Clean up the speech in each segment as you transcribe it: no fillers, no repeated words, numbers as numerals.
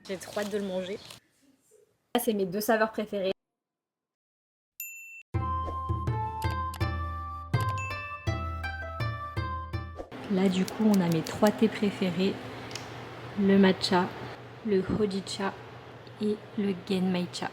J'ai trop hâte de le manger. Là, c'est mes 2 saveurs préférées. Là, du coup, on a mes 3 thés préférés. Le matcha, le hojicha et le genmaicha.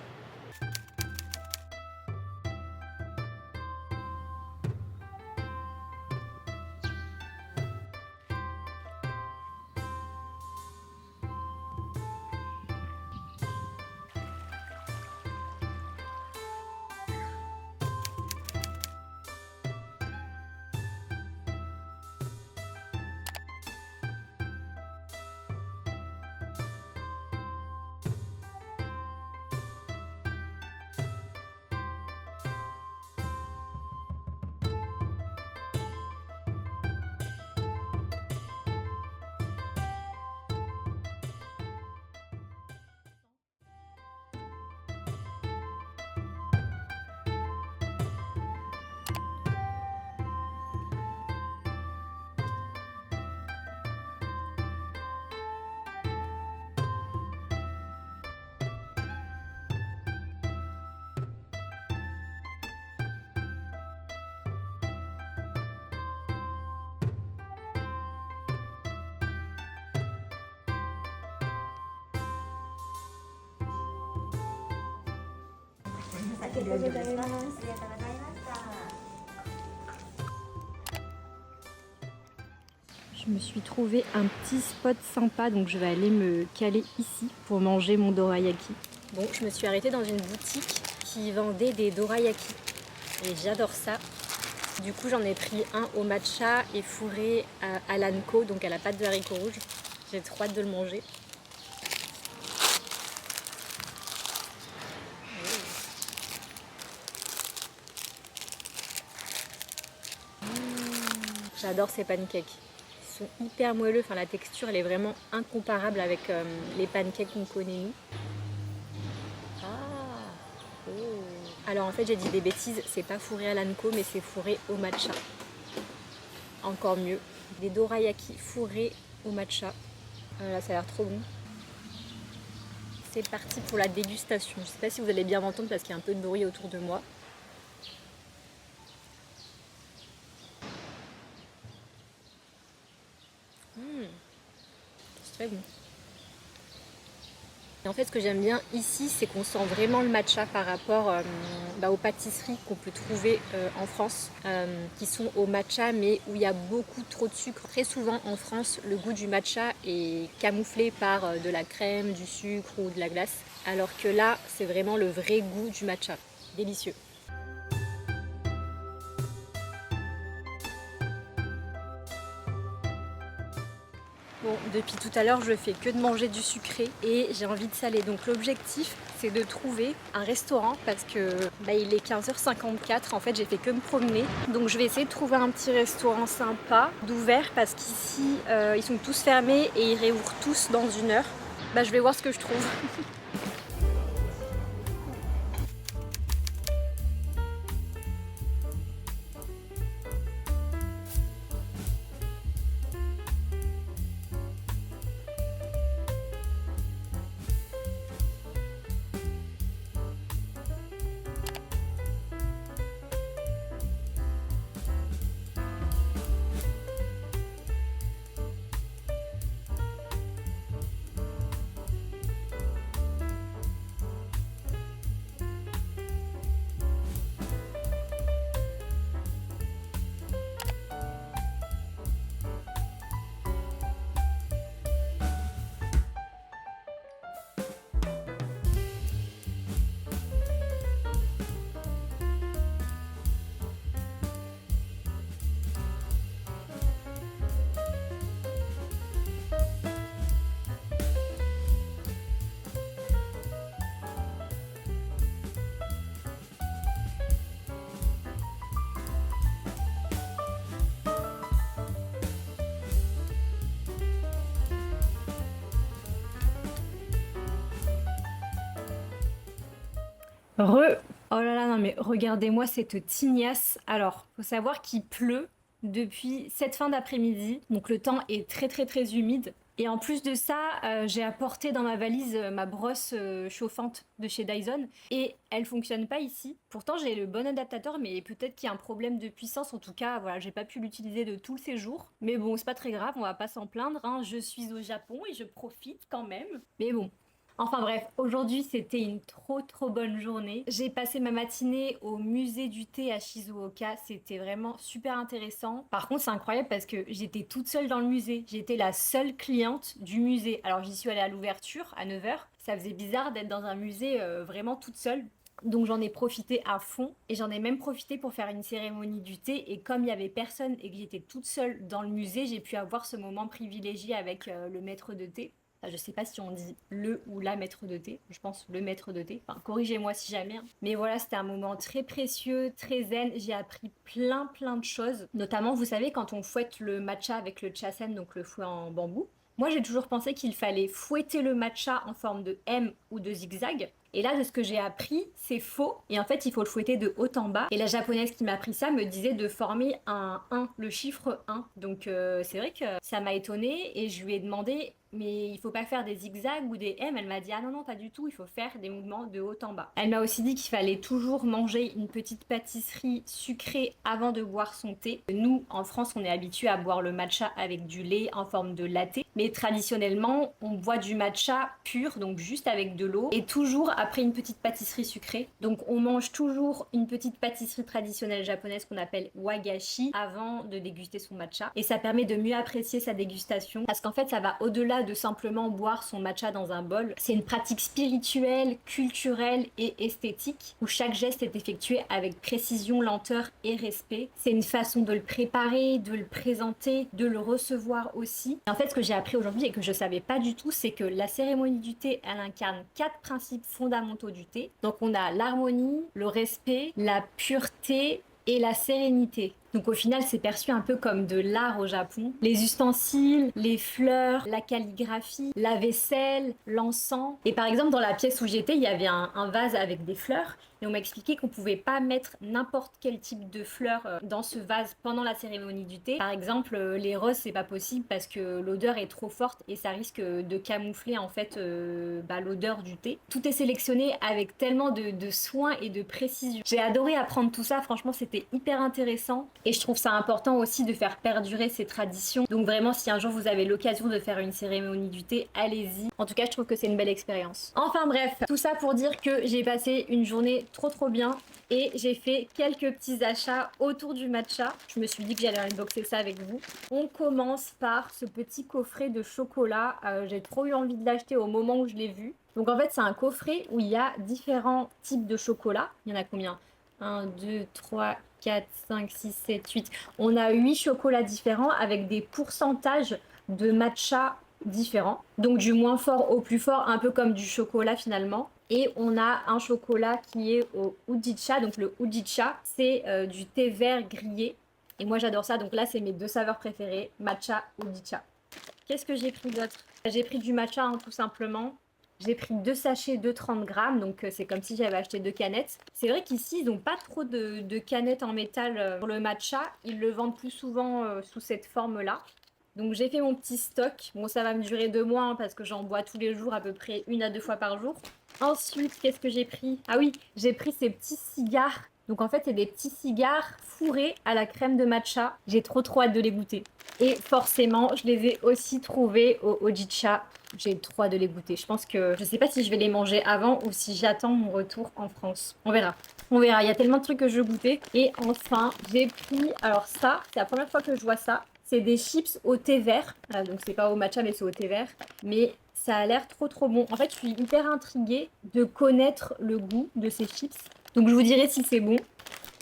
Je me suis trouvé un petit spot sympa, donc je vais aller me caler ici pour manger mon dorayaki. Bon, je me suis arrêtée dans une boutique qui vendait des dorayaki et j'adore ça. Du coup, j'en ai pris un au matcha et fourré à l'anko, donc à la pâte de haricots rouges. J'ai trop hâte de le manger. J'adore ces pancakes. Ils sont hyper moelleux, enfin la texture elle est vraiment incomparable avec les pancakes qu'on connaît nous. Ah, oh. Alors en fait j'ai dit des bêtises, c'est pas fourré à l'anko mais c'est fourré au matcha. Encore mieux. Des dorayaki fourrés au matcha. Là ça a l'air trop bon. C'est parti pour la dégustation. Je sais pas si vous allez bien m'entendre parce qu'il y a un peu de bruit autour de moi. C'est très bon. Et en fait, ce que j'aime bien ici, c'est qu'on sent vraiment le matcha par rapport aux pâtisseries qu'on peut trouver en France, qui sont au matcha, mais où il y a beaucoup trop de sucre. Très souvent en France, le goût du matcha est camouflé par de la crème, du sucre ou de la glace, alors que là, c'est vraiment le vrai goût du matcha. Délicieux. Bon, depuis tout à l'heure, je fais que de manger du sucré et j'ai envie de saler. Donc l'objectif, c'est de trouver un restaurant parce que il est 15h54. En fait, j'ai fait que me promener. Donc je vais essayer de trouver un petit restaurant sympa, d'ouvert parce qu'ici, ils sont tous fermés et ils réouvrent tous dans 1 heure. Je vais voir ce que je trouve. Oh là là, non mais regardez-moi cette tignasse. Alors, faut savoir qu'il pleut depuis cette fin d'après-midi, donc le temps est très très très humide. Et en plus de ça, j'ai apporté dans ma valise ma brosse chauffante de chez Dyson et elle fonctionne pas ici. Pourtant j'ai le bon adaptateur mais peut-être qu'il y a un problème de puissance. En tout cas, voilà, j'ai pas pu l'utiliser de tous ces jours. Mais bon, c'est pas très grave, on va pas s'en plaindre, hein. Je suis au Japon et je profite quand même. Mais bon, enfin bref, aujourd'hui c'était une trop bonne journée. J'ai passé ma matinée au musée du thé à Shizuoka, c'était vraiment super intéressant. Par contre c'est incroyable parce que j'étais toute seule dans le musée, j'étais la seule cliente du musée. Alors j'y suis allée à l'ouverture à 9 h. Ça faisait bizarre d'être dans un musée vraiment toute seule. Donc j'en ai profité à fond et j'en ai même profité pour faire une cérémonie du thé et comme il y avait personne et que j'étais toute seule dans le musée, j'ai pu avoir ce moment privilégié avec le maître de thé. Enfin, je sais pas si on dit le ou la maître de thé, je pense le maître de thé. Enfin, corrigez-moi si jamais, hein. Mais voilà, c'était un moment très précieux, très zen. J'ai appris plein de choses. Notamment, vous savez, quand on fouette le matcha avec le chasen, donc le fouet en bambou. Moi, j'ai toujours pensé qu'il fallait fouetter le matcha en forme de M ou de zigzag. Et là, de ce que j'ai appris, c'est faux. Et en fait, il faut le fouetter de haut en bas. Et la japonaise qui m'a appris ça me disait de former un 1, le chiffre 1. Donc c'est vrai que ça m'a étonnée et je lui ai demandé mais il faut pas faire des zigzags ou des M. Elle m'a dit ah non pas du tout, il faut faire des mouvements de haut en bas. Elle m'a aussi dit qu'il fallait toujours manger une petite pâtisserie sucrée avant de boire son thé. Nous en France on est habitué à boire le matcha avec du lait en forme de latte, mais traditionnellement on boit du matcha pur, donc juste avec de l'eau et toujours après une petite pâtisserie sucrée. Donc on mange toujours une petite pâtisserie traditionnelle japonaise qu'on appelle wagashi avant de déguster son matcha et ça permet de mieux apprécier sa dégustation parce qu'en fait ça va au-delà de simplement boire son matcha dans un bol. C'est une pratique spirituelle, culturelle et esthétique où chaque geste est effectué avec précision, lenteur et respect. C'est une façon de le préparer, de le présenter, de le recevoir aussi. Et en fait, ce que j'ai appris aujourd'hui et que je savais pas du tout, c'est que la cérémonie du thé, elle incarne 4 principes fondamentaux du thé. Donc on a l'harmonie, le respect, la pureté et la sérénité. Donc au final, c'est perçu un peu comme de l'art au Japon. Les ustensiles, les fleurs, la calligraphie, la vaisselle, l'encens. Et par exemple, dans la pièce où j'étais, il y avait un vase avec des fleurs. Et on m'a expliqué qu'on pouvait pas mettre n'importe quel type de fleurs dans ce vase pendant la cérémonie du thé. Par exemple, les roses, c'est pas possible parce que l'odeur est trop forte et ça risque de camoufler en fait l'odeur du thé. Tout est sélectionné avec tellement de soin et de précision. J'ai adoré apprendre tout ça, franchement, c'était hyper intéressant. Et je trouve ça important aussi de faire perdurer ces traditions. Donc vraiment, si un jour vous avez l'occasion de faire une cérémonie du thé, allez-y. En tout cas, je trouve que c'est une belle expérience. Enfin bref, tout ça pour dire que j'ai passé une journée trop bien et j'ai fait quelques petits achats autour du matcha. Je me suis dit que j'allais unboxer ça avec vous. On commence par ce petit coffret de chocolat. J'ai trop eu envie de l'acheter au moment où je l'ai vu. Donc en fait, c'est un coffret où il y a différents types de chocolat. Il y en a combien? 1, 2, 3, 4, 5, 6, 7, 8. On a 8 chocolats différents avec des pourcentages de matcha différents. Donc du moins fort au plus fort, un peu comme du chocolat finalement. Et on a un chocolat qui est au Ujicha. Donc le Ujicha, c'est du thé vert grillé. Et moi j'adore ça. Donc là, c'est mes 2 saveurs préférées, matcha, Ujicha. Qu'est-ce que j'ai pris d'autre? J'ai pris du matcha tout simplement. J'ai pris 2 sachets de 30 grammes, donc c'est comme si j'avais acheté 2 canettes. C'est vrai qu'ici, ils n'ont pas trop de canettes en métal pour le matcha. Ils le vendent plus souvent sous cette forme-là. Donc j'ai fait mon petit stock. Bon, ça va me durer 2 mois hein, parce que j'en bois tous les jours, à peu près 1 à 2 fois par jour. Ensuite, qu'est-ce que j'ai pris? Ah oui, j'ai pris ces petits cigares. Donc en fait, c'est des petits cigares fourrés à la crème de matcha. J'ai trop hâte de les goûter. Et forcément, je les ai aussi trouvés au Ojicha. J'ai trop hâte de les goûter. Je pense que je sais pas si je vais les manger avant ou si j'attends mon retour en France. On verra. On verra. Il y a tellement de trucs que je veux goûter. Et enfin, j'ai pris. Alors ça, c'est la première fois que je vois ça. C'est des chips au thé vert. Voilà, donc c'est pas au matcha, mais c'est au thé vert. Mais ça a l'air trop bon. En fait, je suis hyper intriguée de connaître le goût de ces chips. Donc je vous dirai si c'est bon.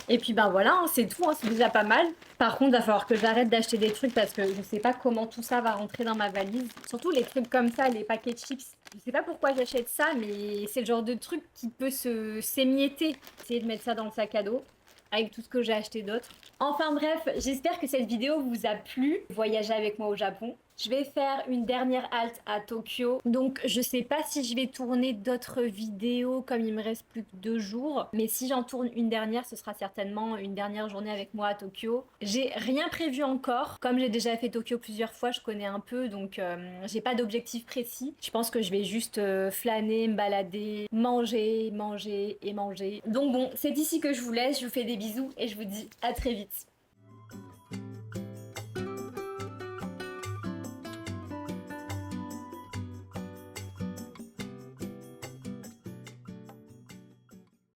Et puis ben voilà, hein, c'est tout, hein, c'est déjà pas mal. Par contre, il va falloir que j'arrête d'acheter des trucs parce que je sais pas comment tout ça va rentrer dans ma valise. Surtout les trucs comme ça, les paquets de chips. Je sais pas pourquoi j'achète ça, mais c'est le genre de truc qui peut s'émietter. Essayer de mettre ça dans le sac à dos avec tout ce que j'ai acheté d'autre. Enfin bref, j'espère que cette vidéo vous a plu. Voyager avec moi au Japon. Je vais faire une dernière halte à Tokyo. Donc je sais pas si je vais tourner d'autres vidéos comme il me reste plus que 2 jours. Mais si j'en tourne une dernière, ce sera certainement une dernière journée avec moi à Tokyo. J'ai rien prévu encore. Comme j'ai déjà fait Tokyo plusieurs fois, je connais un peu. Donc j'ai pas d'objectif précis. Je pense que je vais juste flâner, me balader, manger, manger et manger. Donc bon, c'est ici que je vous laisse. Je vous fais des bisous et je vous dis à très vite.